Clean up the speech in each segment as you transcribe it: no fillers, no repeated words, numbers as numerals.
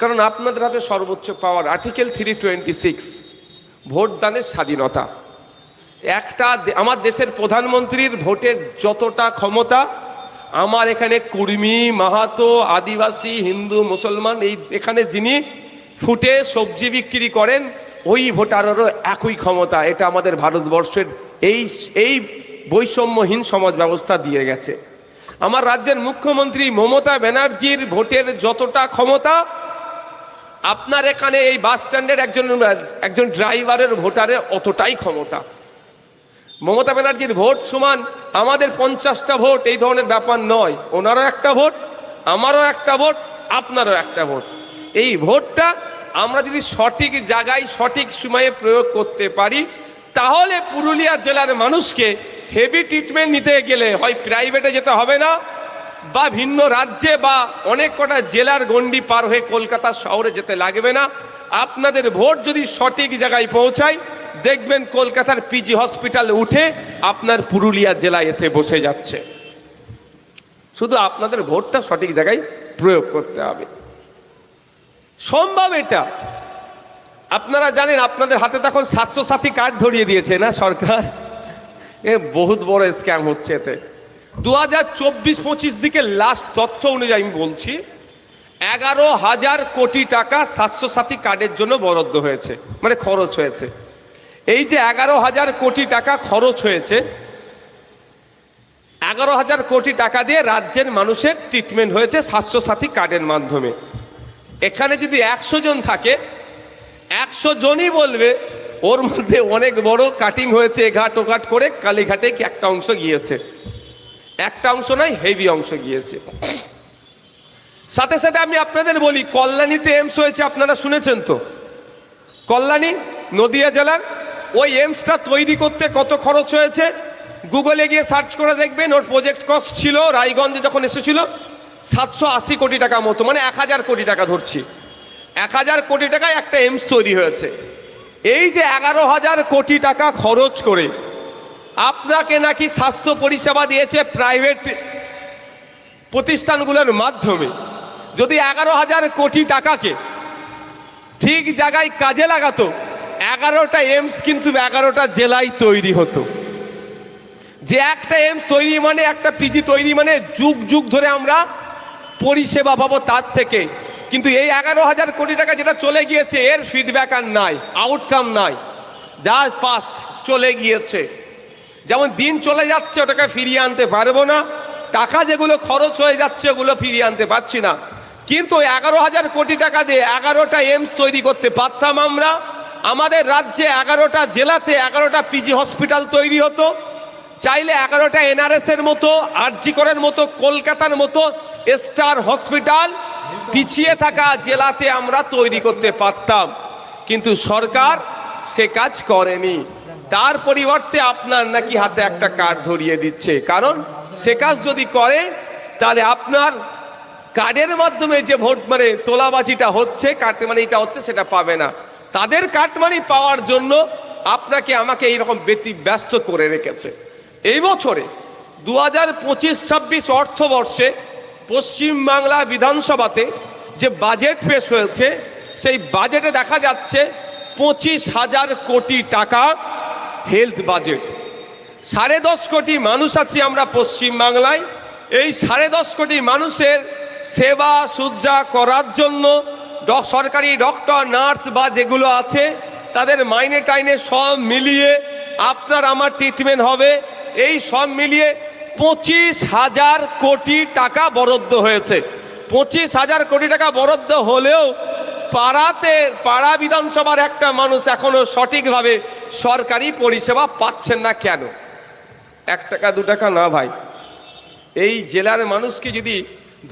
কারণ আপনাদের হাতে সর্বোচ্চ পাওয়ার আর্টিকেল 326, ভোটদানের স্বাধীনতা। আমার দেশের প্রধানমন্ত্রীর ভোটের যতটা ক্ষমতা, আমার এখানে কুর্মী, মাহাতো, আদিবাসী, হিন্দু, মুসলমান এখানে যিনি ফুটে সবজি বিক্রি করেন ওই ভোটারেরও একই ক্ষমতা। এটা আমাদের ভারতবর্ষের এই বৈষম্যহীন সমাজ ব্যবস্থা দিয়ে গেছে। আমার রাজ্যের মুখ্যমন্ত্রী মমতা ব্যানার্জির ভোটের যতটা ক্ষমতা, আপনার এখানে এই বাস স্ট্যান্ডের একজন ড্রাইভারের ভোটারের অতটাই ক্ষমতা। মমতা ব্যানার্জির ভোট সমান আমাদের 50টা ভোট, এই ধরনের ব্যাপার নয়। ওনারও একটা ভোট, আমারও একটা ভোট, আপনারও একটা ভোট। এই ভোটটা আমরা যদি সঠিক জায়গায় সঠিক সময়ে প্রয়োগ করতে পারি, তাহলে পুরুলিয়া জেলার মানুষকে হেভি ট্রিটমেন্ট নিতে গেলে হয় প্রাইভেটে যেতে হবে না, বা ভিন্ন রাজ্যে বা অনেক কটা জেলার গণ্ডি পার হয়ে কলকাতা শহরে যেতে লাগবে না। আপনাদের ভোট যদি সঠিক জায়গায় পৌঁছায়, দেখবেন কলকাতার পিজি হসপিটাল উঠে আপনার পুরুলিয়া জেলায় এসে বসে যাচ্ছে। শুধু আপনাদের ভোটটা সঠিক জায়গায় প্রয়োগ করতে হবে। সম্ভব এটা। আপনারা জানেন আপনাদের হাতে তখন 700 সাথী কার্ড ধরিয়ে দিয়েছে না সরকার। এ বহুত বড় স্ক্যাম হচ্ছে এতে। 2024-25 দিকে লাস্ট তথ্য অনুযায়ী আমি বলছি, 11,000 কোটি টাকা 700 সাথী কার্ডের জন্য বরাদ্দ হয়েছে, মানে খরচ হয়েছে। এই যে 11,000 কোটি টাকা খরচ হয়েছে, 11,000 কোটি টাকা দিয়ে রাজ্যের মানুষের ট্রিটমেন্ট হয়েছে 700 সাথী কার্ডের মাধ্যমে। এখানে যদি 100 জন থাকে, 100 জনই বলবে ওর মধ্যে অনেক বড় কাটিং হয়েছে, এঘাট ওঘাট করে কালীঘাটে কি একটা অংশ গিয়েছে। একটা অংশ নয়, হেভি অংশ গিয়েছে। সাথে সাথে আমি আপনাদের বলি, কল্যাণীতে এইমস হয়েছে, আপনারা শুনেছেন তো? কল্যাণী নদিয়া জেলার ওই এইমসটা তৈরি করতে কত খরচ হয়েছে গুগলে গিয়ে সার্চ করে দেখবেন। ওর প্রজেক্ট কস্ট ছিল রায়গঞ্জে যখন এসেছিল 780 কোটি টাকা মতো, মানে 1000 কোটি টাকা ধরছি। 1000 কোটি টাকায় একটা এইমস তৈরি হয়েছে। এই যে 11,000 কোটি টাকা খরচ করে আপনাকে নাকি স্বাস্থ্য পরিষেবা দিয়েছে প্রাইভেট প্রতিষ্ঠানগুলোর মাধ্যমে, যদি 11,000 কোটি টাকাকে ঠিক জায়গায় কাজে লাগাতো, 11টা এইমস কিন্তু 11টা জেলায় তৈরি হতো। যে একটা এইমস তৈরি মানে, একটা পিজি তৈরি মানে যুগ যুগ ধরে আমরা পরিষেবা পাবো তার থেকে। কিন্তু এই 11,000 কোটি টাকা যেটা চলে গিয়েছে, এর ফিডব্যাক আর নাই, আউটকাম নাই, যা পাস্ট চলে গিয়েছে। যেমন দিন চলে যাচ্ছে, ওটাকে ফিরিয়ে আনতে পারবো না। টাকা যেগুলো খরচ হয়ে যাচ্ছে ওগুলো ফিরিয়ে আনতে পারছি না। কিন্তু 11,000 কোটি টাকা দিয়ে 11টা এইমস তৈরি করতে পারতাম আমরা। আমাদের রাজ্যে 11টা জেলাতে 11টা পিজি হসপিটাল তৈরি হতো। চাইলে 11টা এনআরএস এর মতো, আরজি করের মতো, কলকাতার মতো স্টার হসপিটাল পিছিয়ে থাকা জেলাতে আমরা তৈরি করতে পারতাম। কিন্তু সরকার সে কাজ করেনি। তার পরিবর্তে আপনার নাকি হাতে একটা কার্ড ধরিয়ে দিচ্ছে। কারণ সে কাজ যদি করে, তাহলে আপনার কার্ডের মাধ্যমে যে ভোট মানে তোলাবাজিটা হচ্ছে, কাটমানিটা হচ্ছে, সেটা পাবে না। তাদের কাটমানি পাওয়ার জন্য আপনাকে আমাকে এইরকম ব্যস্ত করে রেখেছে। এই বছরে 2025-26 অর্থবর্ষে পশ্চিমবাংলা বিধানসভাতে যে বাজেট পেশ হয়েছে, সেই বাজেটে দেখা যাচ্ছে 25,000 কোটি টাকা হেলথ বাজেট। 10.5 কোটি মানুষ আছি আমরা পশ্চিমবাংলায়। এই 10.5 কোটি মানুষের সেবা সুজ্জা করার জন্য সরকারি ডক্টর, নার্স বা যেগুলো আছে তাদের মাইনে টাইনে সব মিলিয়ে আপনার আমার ট্রিটমেন্ট হবে। এই সব মিলিয়ে 25,000 কোটি টাকা বরাদ্দ হয়েছে। 25,000 কোটি টাকা বরাদ্দ হলেও পাড়া বিধানসভার একটা মানুষ এখনো সঠিকভাবে সরকারি পরিষেবা পাচ্ছেন না। কেন? 1 টাকা 2 টাকা না ভাই, এই জেলার মানুষকে যদি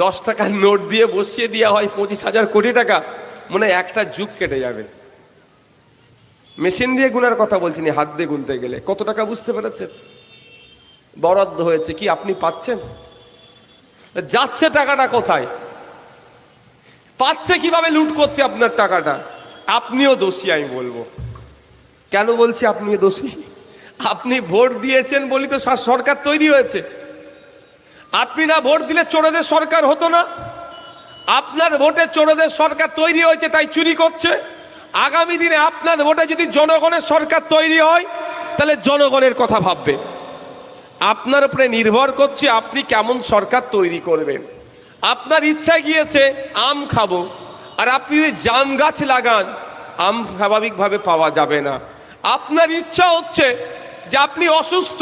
10 টাকার নোট দিয়ে বসিয়ে দেওয়া হয় 25,000 কোটি টাকা, মনে হয় একটা যুগ কেটে যাবে। মেশিন দিয়ে গুনার কথা বলছি না, হাত দিয়ে গুনতে গেলে কত টাকা বুঝতে পেরেছেন বরাদ্দ হয়েছে? কি আপনি পাচ্ছেন? যাচ্ছে টাকাটা কোথায়? পাচ্ছে কিভাবে লুট করতে আপনার টাকাটা? আপনিও দোষী, আমি বলবো। কেন বলছি আপনিও দোষী? আপনি ভোট দিয়েছেন বলি তো সরকার তৈরি হয়েছে। আপনি না ভোট দিলে চোরেদের সরকার হতো না। আপনার ভোটে চোরদের সরকার তৈরি হয়েছে তাই চুরি করছে। আগামী দিনে আপনার ভোটে যদি জনগণের সরকার তৈরি হয় তাহলে জনগণের কথা ভাববে। আপনার উপরে নির্ভর করছে আপনি কেমন সরকার তৈরি করবেন। আপনার ইচ্ছা গিয়েছে আম খাবো, আর আপনি যদি জাম গাছ লাগান আম স্বাভাবিকভাবে পাওয়া যাবে না। আপনার ইচ্ছা হচ্ছে যে আপনি অসুস্থ,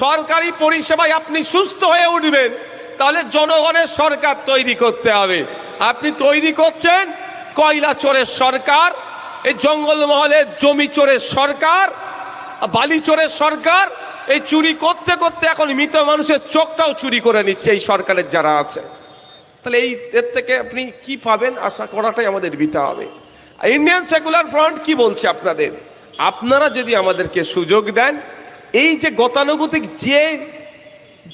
সরকারি পরিষেবায় আপনি সুস্থ হয়ে উঠবেন, তাহলে জনগণের সরকার তৈরি করতে হবে। আপনি তৈরি করছেন কয়লা চোরের সরকার, এই জঙ্গলমহলের জমি চোরের সরকার, বালি চোরের সরকার। এই চুরি করতে করতে এখন মৃত মানুষের চোখটাও চুরি করে নিচ্ছে এই সরকারের যারা আছে। তাহলে এই এর থেকে আপনি কি পাবেন আশা করাটাই আমাদের বিতা হবে। ইন্ডিয়ান সেকুলার ফ্রন্ট কি বলছে আপনাদের, আপনারা যদি আমাদেরকে সুযোগ দেন, এই যে গতানুগতিক যে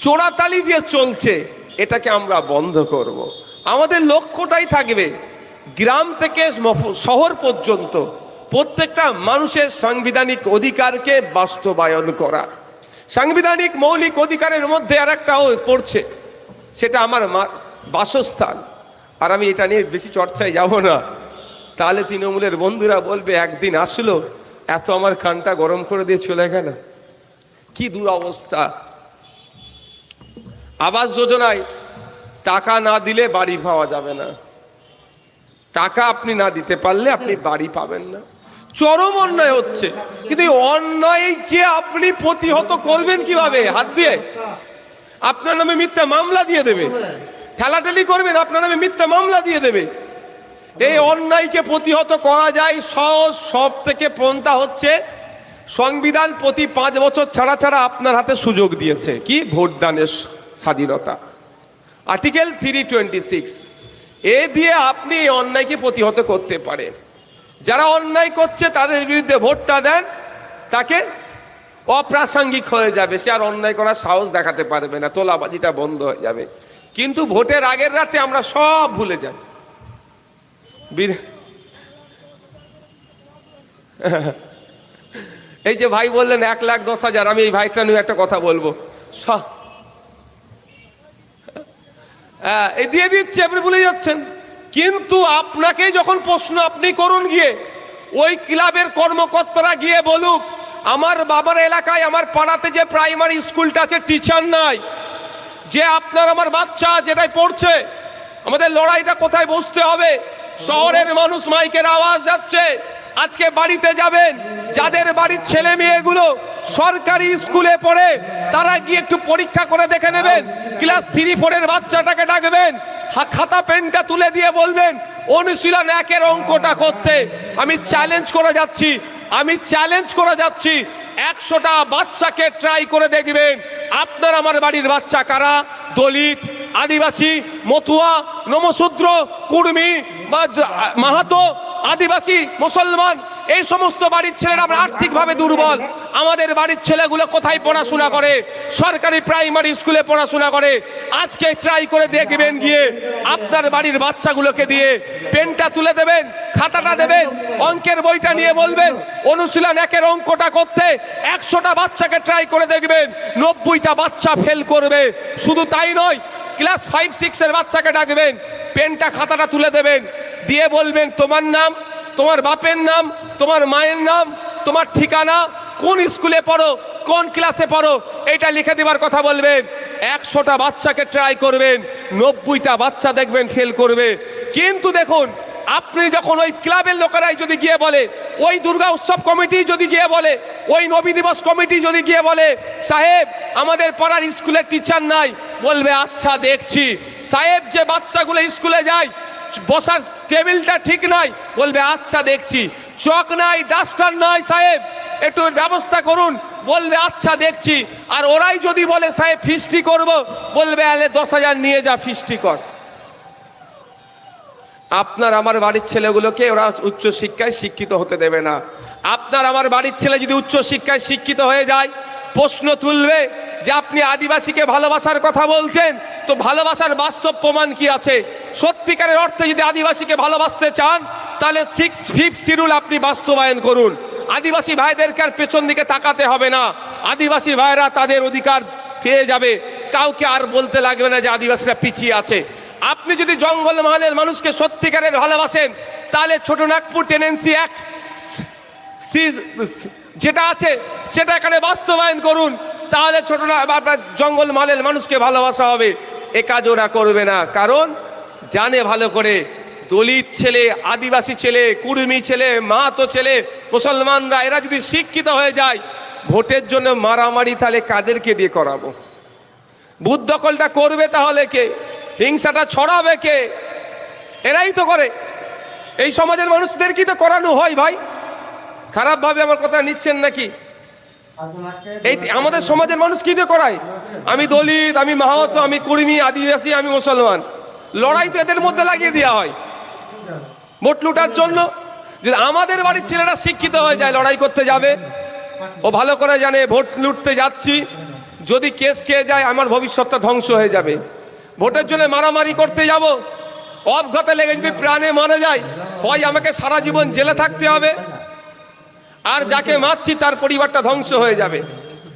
জোড়াতালি দিয়ে চলছে এটাকে আমরা বন্ধ করব। আমাদের লক্ষ্যটাই থাকবে গ্রাম থেকে শহর পর্যন্ত প্রত্যেকটা মানুষের সাংবিধানিক অধিকারকে বাস্তবায়ন করা। সাংবিধানিক মৌলিক অধিকারের মধ্যে আর একটা পড়ছে, সেটা আমার বাসস্থান। আর আমি এটা নিয়ে বেশি চর্চায় যাব না, তাহলে তৃণমূলের বন্ধুরা বলবে একদিন আসলো এত আমার কানটা গরম করে দিয়ে চলে গেল। কি দুরবস্থা। আবাস যোজনায় টাকা না দিলে বাড়ি পাওয়া যাবে না, টাকা আপনি না দিতে পারলে আপনি বাড়ি পাবেন না। চরম অন্যায় হচ্ছে, কিন্তু এই অন্যায়কে আপনি প্রতিহত করবেন কিভাবে? হাত দিয়ে আপনার নামে মিথ্যা মামলা দিয়ে দেবে, ঠেলাঠেলি করবেন আপনার নামে মিথ্যা মামলা দিয়ে দেবে। এই অন্যায়কে প্রতিহত করা যায় সহজ সব থেকে পন্থা হচ্ছে সংবিধান প্রতি 5 বছর ছাড়া ছাড়া আপনার হাতে সুযোগ দিয়েছে কি ভোটদানের স্বাধীনতা, আর্টিকেল 326। এ দিয়ে আপনি এই অন্যায়কে প্রতিহত করতে পারেন। যারা অন্যায় করছে তাদের বিরুদ্ধে ভোটটা দেন, তাকে অপ্রাসঙ্গিক হয়ে যাবে, সে আর অন্যায় করার সাহস দেখাতে পারবে না, তোলাবাজিটা বন্ধ হয়ে যাবে। কিন্তু ভোটের আগের রাতে আমরা সব ভুলে যাই। এই যে ভাই বললেন 1,10,000, আমি এই ভাইটা নিয়ে একটা কথা বলবো, এই দিয়ে দিচ্ছে আপনি ভুলে যাচ্ছেন। কিন্তু আপনাকে যখন প্রশ্ন আপনি করুন গিয়ে, ওই ক্লাবের কর্মকর্তারা গিয়ে বলুক আমার বাবার এলাকায় আমার পাড়াতে যে প্রাইমারি স্কুলটা আছে টিচার নাই, যে আপনার আমার বাচ্চা যেটাই পড়ছে, আমাদের লড়াইটা কোথায় বসতে হবে। শহরের মানুষ মাইকের আওয়াজ যাচ্ছে, আজকে বাড়িতে যাবেন, যাদের বাড়ির ছেলে মেয়েগুলো সরকারি স্কুলে পড়ে তারা গিয়ে একটু পরীক্ষা করে দেখে নেবেন। ক্লাস 3-4 এর বাচ্চাটাকে ডাকবেন, খাতা পেনটা তুলে দিয়ে বলবেন অনুশীলন 1-এর অঙ্কটা করতে। আমি চ্যালেঞ্জ করে যাচ্ছি, 100টা বাচ্চাকে ট্রাই করে দেখবেন আপনার আমার বাড়ির বাচ্চা কারা, দলিত, আদিবাসী, মতুয়া, নমশূদ্র, কুর্মী বা মাহাতো, আদিবাসী, মুসলমান, এই সমস্ত বাড়ির ছেলেরা আমরা আর্থিকভাবে দুর্বল। আমাদের বাড়ির ছেলেগুলো কোথায় পড়াশোনা করে? সরকারি প্রাইমারি স্কুলে পড়াশোনা করে। আজকে ট্রাই করে দেখবেন গিয়ে আপনার বাড়ির বাচ্চাগুলোকে দিয়ে পেনটা তুলে দেবেন, খাতাটা দেবেন, অঙ্কের বইটা নিয়ে বলবেন অনুশীলন 1-এর অঙ্কটা করতে। 100টা বাচ্চাকে ট্রাই করে দেখবেন 90টা বাচ্চা ফেল করবে। শুধু তাই নয়, ক্লাস 5-6 এর বাচ্চাকে ডাকবেন, পেনটা খাতাটা তুলে দেবেন, দিয়ে বলবেন তোমার নাম, তোমার বাপের নাম, তোমার মায়ের নাম, তোমার ঠিকানা, কোন স্কুলে পড়ো, কোন ক্লাসে পড়ো, এটা লিখে দেবার কথা বলবেন। 100টা বাচ্চাকে ট্রাই করবেন, 90টা বাচ্চা দেখবেন ফেল করবে। কিন্তু দেখুন আপনি যখন ওই ক্লাবের লোকেরাই যদি গিয়ে বলে, ওই দুর্গা উৎসব কমিটি যদি গিয়ে বলে, ওই নবী দিবস কমিটি যদি গিয়ে বলে সাহেব আমাদের পাড়ার স্কুলের টিচার নাই, বলবে আচ্ছা দেখছি। সাহেব যে বাচ্চাগুলো স্কুলে যায় বসার টেবিলটা ঠিক নাই, বলবে আচ্ছা দেখছি। চক নাই, ডাস্টার নাই, সাহেব একটু ব্যবস্থা করুন, বলবে আচ্ছা দেখছি। আর ওরাই যদি বলে সাহেব ফিস্টি করব, বলবে আলে 10,000 নিয়ে যা ফিস্টি কর। আপনার আমার বাড়ির ছেলেগুলোকে ওরা উচ্চ শিক্ষায় শিক্ষিত হতে দেবে না। আপনার আমার বাড়ির ছেলে যদি উচ্চ শিক্ষায় শিক্ষিত হয়ে যায়, প্রশ্ন তুলবে যে আপনি আদিবাসীকে ভালোবাসার কথা বলছেন, তো ভালোবাসার বাস্তব প্রমাণ কি আছে? সত্যিকারের অর্থে যদি আদিবাসীকে ভালোবাসতে চান তাহলে 6th শিডিউল আপনি বাস্তবায়ন করুন। আদিবাসী ভাইদেরকে আর পেছন দিকে তাকাতে হবে না, আদিবাসী ভাইরা তাদের অধিকার পেয়ে যাবে। কাউকে আর বলতে লাগবে না যে আদিবাসীরা পিছিয়ে আছে। আপনি যদি জঙ্গল মহলের মানুষকে সত্যিকারের ভালোবাসেন, তাহলে ছোটনাগপুর টেনেন্সি অ্যাক্ট যেটা আছে সেটা এখানে বাস্তবায়ন করুন, তাহলে আপনার জঙ্গল মহলের মানুষকে ভালোবাসা হবে। এ কাজ ওরা করবে না, কারণ জানে ভালো করে দলিত ছেলে, আদিবাসী ছেলে, কুর্মী ছেলে, মাহাতো ছেলে, মুসলমানরা এরা যদি শিক্ষিত হয়ে যায়, ভোটের জন্য মারামারি তাহলে কাদেরকে দিয়ে করাবো? বুথ দখলটা করবে তাহলে কে? হিংসাটা ছড়াবে কে? এরাই তো করে। এই সমাজের মানুষদের কি তো করানো হয় ভাই? খারাপ ভাবে আমার কথা নিচ্ছেন নাকি? এই আমাদের সমাজের মানুষ কি দিয়ে করায়? আমি দলিত, আমি মাহাতো, আমি কুর্মী, আদিবাসী, আমি মুসলমান, লড়াই তো এদের মধ্যে লাগিয়ে দেওয়া হয় ভোট লুটার জন্য। যদি আমাদের বাড়ির ছেলেরা শিক্ষিত হয়ে যায়, লড়াই করতে যাবে, ও ভালো করে জানে ভোট লুটতে যাচ্ছি, যদি কেস খেয়ে যায় আমার ভবিষ্যৎটা ধ্বংস হয়ে যাবে। ভোটের জন্য মারামারি করতে যাব, অবঘাতে লেগে যদি প্রাণে মারা যায়, হয় আমাকে সারা জীবন জেলে থাকতে হবে, আর যাকে মারছি তার পরিবারটা ধ্বংস হয়ে যাবে।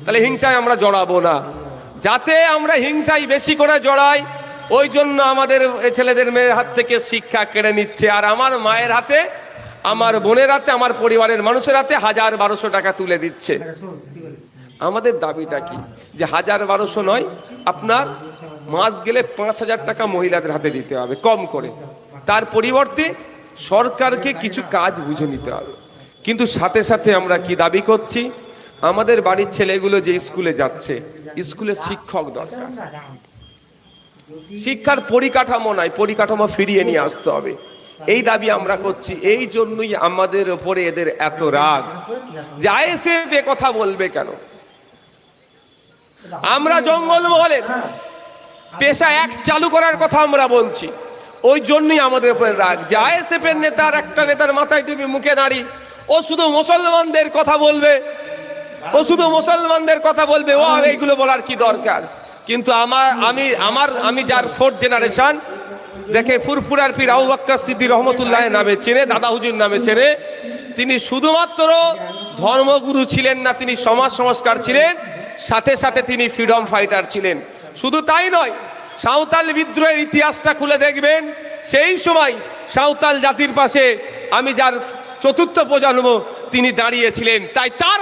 তাহলে হিংসায় আমরা জড়াবো না। যাতে আমরা হিংসায় বেশি করে জড়াই, ওই জন্য আমাদের ছেলেদের মেয়ের হাত থেকে শিক্ষা কেড়ে নিচ্ছে। আর আমার মায়ের হাতে, আমার বোনের হাতে, আমার পরিবারের মানুষের হাতে 1000-1200 টাকা তুলে দিচ্ছে। আমাদের দাবিটা কি? যে 1000-1200 নয়, আপনার মাস গেলে 5000 টাকা মহিলাদের হাতে দিতে হবে কম করে। তার পরিবর্তে সরকারকে কিছু কাজ বুঝে নিতে হবে। কিন্তু সাথে সাথে আমরা কি দাবি করছি? আমাদের বাড়ির ছেলেগুলো যে স্কুলে যাচ্ছে, স্কুলে শিক্ষক দরকার। শিক্ষার পরিকাঠামো নাই, পরিকাঠামো ফিরিয়ে নিয়ে আসতে হবে। এই দাবি আমরা করছি। এই জন্যই আমাদের উপরে এদের এত রাগ যে আইএসএফ এ কথা বলবে কেন? আমরা জঙ্গলমহলে পেশা অ্যাক্ট চালু করার কথা আমরা বলছি, ওই জন্যই আমাদের উপরে রাগ যে আইএসএফ এর নেতার, একটা নেতার মাথায় টুপি, মুখে দাড়ি, ও শুধু মুসলমানদের কথা বলবে, ও শুধু মুসলমানদের কথা বলবে, ও এইগুলো বলার কি দরকার? কিন্তু আমি যার 4th জেনারেশন, দেখে ফুরফুরার পীর আবু বকর সিদ্দিক রহমতুল্লাহ নামে চেনে, দাদা হুজুর নামে চেনে। তিনি শুধুমাত্র ধর্মগুরু ছিলেন না, তিনি সমাজ সংস্কার ছিলেন, সাথে সাথে তিনি ফ্রিডম ফাইটার ছিলেন। শুধু তাই নয়, সাঁওতাল বিদ্রোহের ইতিহাসটা খুলে দেখবেন, সেই সময় সাঁওতাল জাতির পাশে আমি যার 4th প্রজন্ম, তিনি দাঁড়িয়েছিলেন। তাই তার